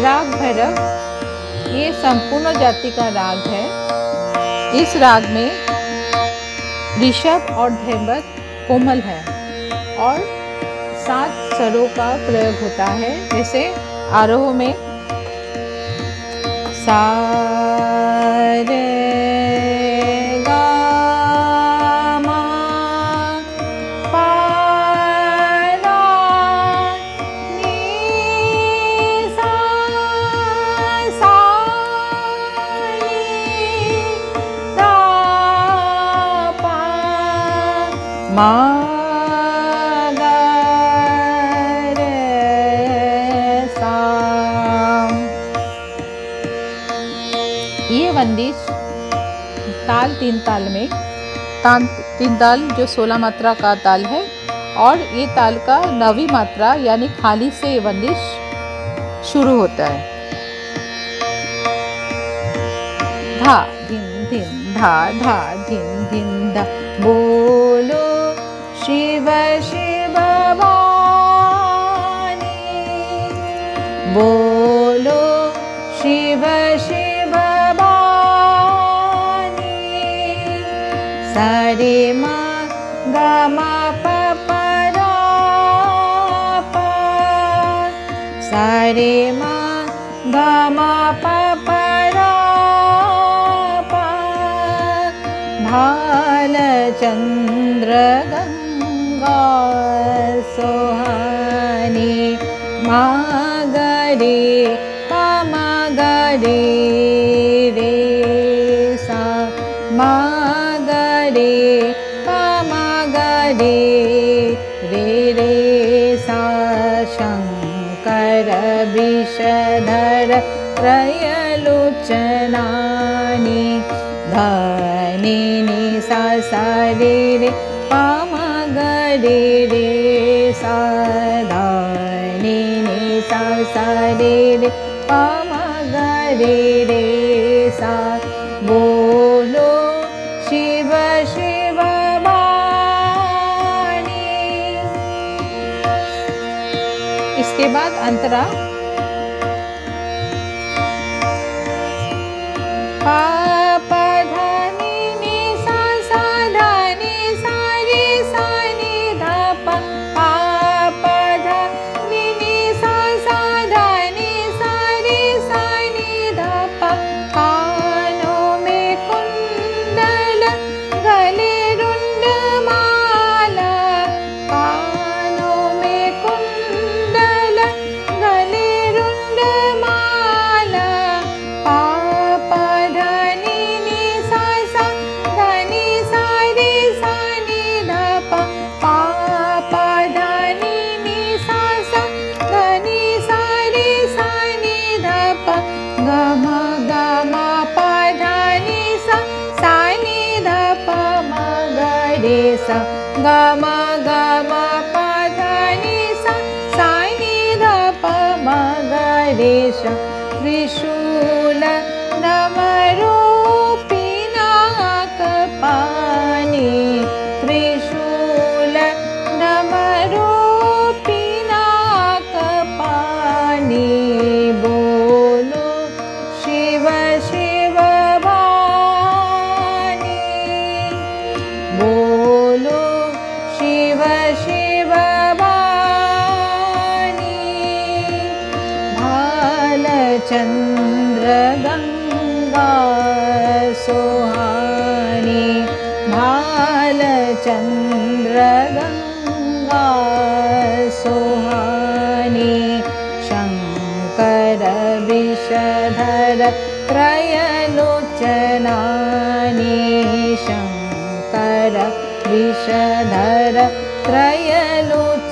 राग भैरव ये संपूर्ण जाति का राग है। इस राग में ऋषभ और धैवत कोमल है और 7 स्वरों का प्रयोग होता है। जैसे आरोह में सा रे गा मा पा रा नी सा सा नी धा पा मा गा रे सा। ये बंदिश ताल 3 ताल में, 3 ताल जो 16 मात्रा का ताल है और ये ताल का 9वीं मात्रा यानी खाली से ये बंदिश शुरू होता है। धा धिन धिन धा धा धिन धिन धा। बोलो शिव शिव वाणी, बोलो शिव शिव वाणी। सा रे मा गा मा पा पा रा पा, सा रे मा गा मा पा पा रा पा। भालचंद्र गंगा सोहानी, मा गा रे पा मा गा रे रे सा, मा गा रे पा मा गा रे रे रे सा। शंकर विषधर त्रयलोचनानि, धनि नि सा सा रे रे पा मा गा रे रे सा, धनि नि सा सा रे रे पा मा गा रे रे सा। बोलो शिव शिव वाणी। इसके बाद अंतरा पा पा धा नी नी सा सा धा नी सा रे सा नी धा पा, पा पा धा नी नी सा सा धा नी सा रे सा नी धा पा। कानों में कुंडल गले रुंड माला, कानों में कुंडल गले रुंड माला। पा पा धा नी नी सा सा धा नी सा रे सा नी धा पा, पा पा धा नी नी सा सा धा नी सा रे सा नी धा पा। गा मा पा धा नी सा सा नी धा पा मा गा रे सा। गा मा पा धा नी सा सा नी धा पा मा गा रे सा। त्रिशूल नमरूपी नागपाणि, त्रिशूल नमरूपी नागपाणि। बोलो शिव शिव वाणी, बोलो शिव शिव वाणी। भालचंद्र गंगा सोहानी, भालचंद्र गंगा सोहानी। शंकर विषधर त्रयलोचनानि, शंकर विषधर त्रयलोचनानि।